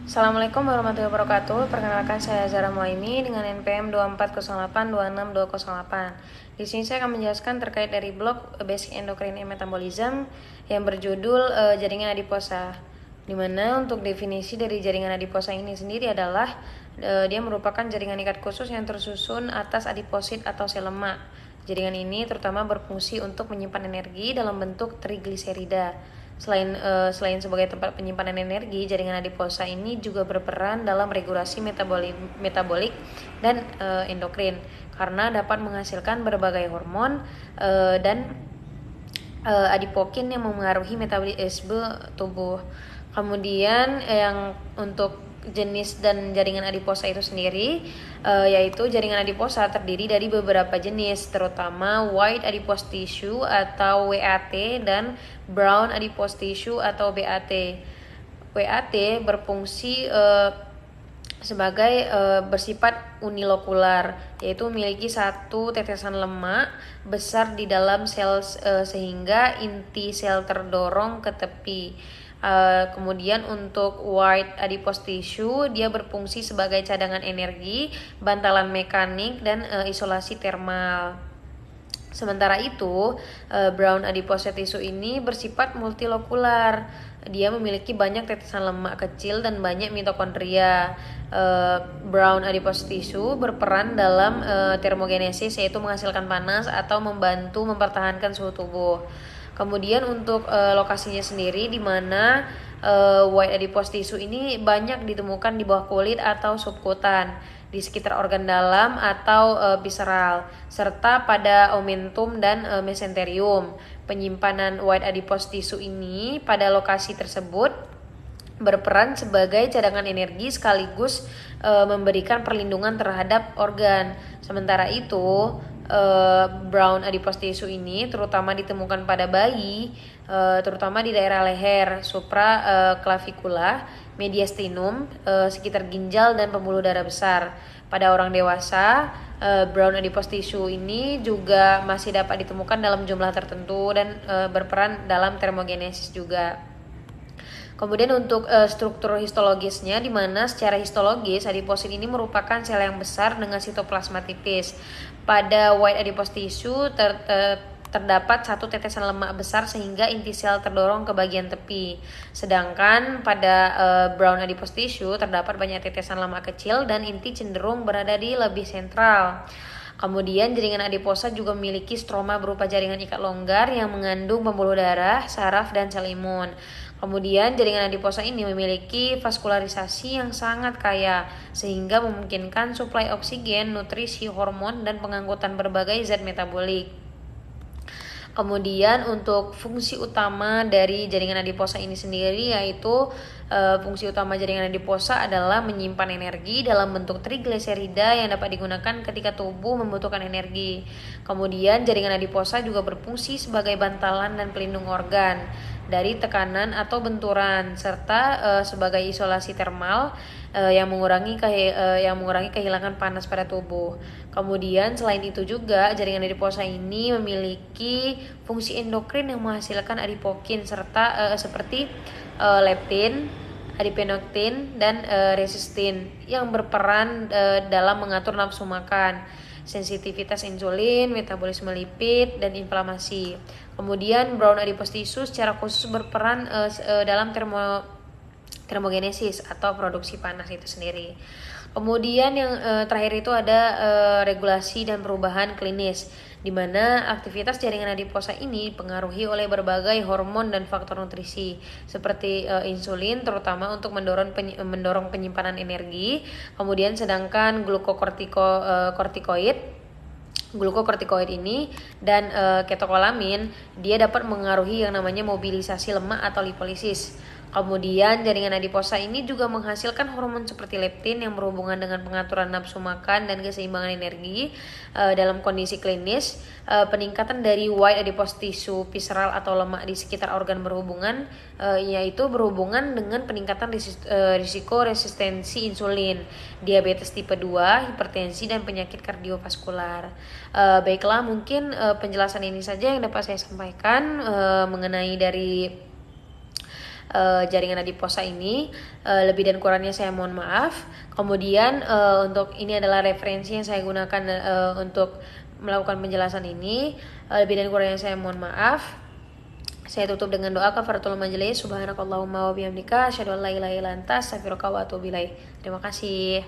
Assalamualaikum warahmatullahi wabarakatuh. Perkenalkan saya Zara Muaimi dengan NPM 240826268. Di sini saya akan menjelaskan terkait dari blog Basic Endocrine and Metabolism yang berjudul jaringan adiposa. Di mana untuk definisi dari jaringan adiposa ini sendiri adalah dia merupakan jaringan ikat khusus yang tersusun atas adiposit atau sel lemak. Jaringan ini terutama berfungsi untuk menyimpan energi dalam bentuk trigliserida. Selain sebagai tempat penyimpanan energi, jaringan adiposa ini juga berperan dalam regulasi metabolik dan endokrin karena dapat menghasilkan berbagai hormon dan adipokin yang memengaruhi metabolisme tubuh. Kemudian yang untuk jenis dan jaringan adiposa itu sendiri yaitu jaringan adiposa terdiri dari beberapa jenis, terutama white adipose tissue atau WAT dan brown adipose tissue atau BAT. WAT berfungsi sebagai bersifat unilokular, yaitu memiliki satu tetesan lemak besar di dalam sel sehingga inti sel terdorong ke tepi. Kemudian untuk white adipose tissue, dia berfungsi sebagai cadangan energi, bantalan mekanik, dan isolasi termal. Sementara itu, brown adipose tissue ini bersifat multilokular. Dia memiliki banyak tetesan lemak kecil dan banyak mitokondria. Brown adipose tissue berperan dalam termogenesis, yaitu menghasilkan panas atau membantu mempertahankan suhu tubuh. Kemudian untuk lokasinya sendiri, di mana white adipose tissue ini banyak ditemukan di bawah kulit atau subkutan, di sekitar organ dalam atau visceral, serta pada omentum dan mesenterium. Penyimpanan white adipose tissue ini pada lokasi tersebut berperan sebagai cadangan energi sekaligus memberikan perlindungan terhadap organ. Sementara itu, brown adipose tissue ini terutama ditemukan pada bayi, terutama di daerah leher, supraclavicular, mediastinum, sekitar ginjal dan pembuluh darah besar. Pada orang dewasa, brown adipose tissue ini juga masih dapat ditemukan dalam jumlah tertentu dan berperan dalam termogenesis juga. Kemudian untuk struktur histologisnya, di mana secara histologis adiposit ini merupakan sel yang besar dengan sitoplasma tipis. Pada white adipose tissue terdapat satu tetesan lemak besar sehingga inti sel terdorong ke bagian tepi. Sedangkan pada brown adipose tissue terdapat banyak tetesan lemak kecil dan inti cenderung berada di lebih sentral. Kemudian jaringan adiposa juga memiliki stroma berupa jaringan ikat longgar yang mengandung pembuluh darah, saraf, dan sel imun. Kemudian jaringan adiposa ini memiliki vaskularisasi yang sangat kaya sehingga memungkinkan suplai oksigen, nutrisi, hormon, dan pengangkutan berbagai zat metabolik. Kemudian untuk fungsi utama dari jaringan adiposa ini sendiri yaitu fungsi utama jaringan adiposa adalah menyimpan energi dalam bentuk trigliserida yang dapat digunakan ketika tubuh membutuhkan energi. Kemudian jaringan adiposa juga berfungsi sebagai bantalan dan pelindung organ dari tekanan atau benturan serta sebagai isolasi termal yang mengurangi kehilangan panas pada tubuh. Kemudian selain itu juga jaringan adiposa ini memiliki fungsi endokrin yang menghasilkan adipokin serta seperti leptin, adiponektin, dan resistin yang berperan dalam mengatur nafsu makan, sensitivitas insulin, metabolisme lipid, dan inflamasi. Kemudian brown adipose tissue secara khusus berperan dalam termogenesis atau produksi panas itu sendiri. Kemudian yang terakhir itu ada regulasi dan perubahan klinis, di mana aktivitas jaringan adiposa ini dipengaruhi oleh berbagai hormon dan faktor nutrisi seperti insulin, terutama untuk mendorong penyimpanan energi. Kemudian sedangkan glukokortikoid ini dan ketokolamin dia dapat mengaruhi yang namanya mobilisasi lemak atau lipolisis. Kemudian jaringan adiposa ini juga menghasilkan hormon seperti leptin yang berhubungan dengan pengaturan nafsu makan dan keseimbangan energi. Dalam kondisi klinis, peningkatan dari white adipose tissue visceral atau lemak di sekitar organ berhubungan yaitu berhubungan dengan peningkatan risiko resistensi insulin, diabetes tipe 2, hipertensi, dan penyakit kardiovaskular. Baiklah, mungkin penjelasan ini saja yang dapat saya sampaikan mengenai dari jaringan adiposa ini. Lebih dan kurangnya saya mohon maaf. Kemudian untuk ini adalah referensi yang saya gunakan untuk melakukan penjelasan ini. Lebih dan kurangnya saya mohon maaf. Saya tutup dengan doa kafaratul majelis. Subhanakallahumma wa bihamdika asyhadu an la ilaha illa anta astaghfiruka wa atubu ilaik. Terima kasih.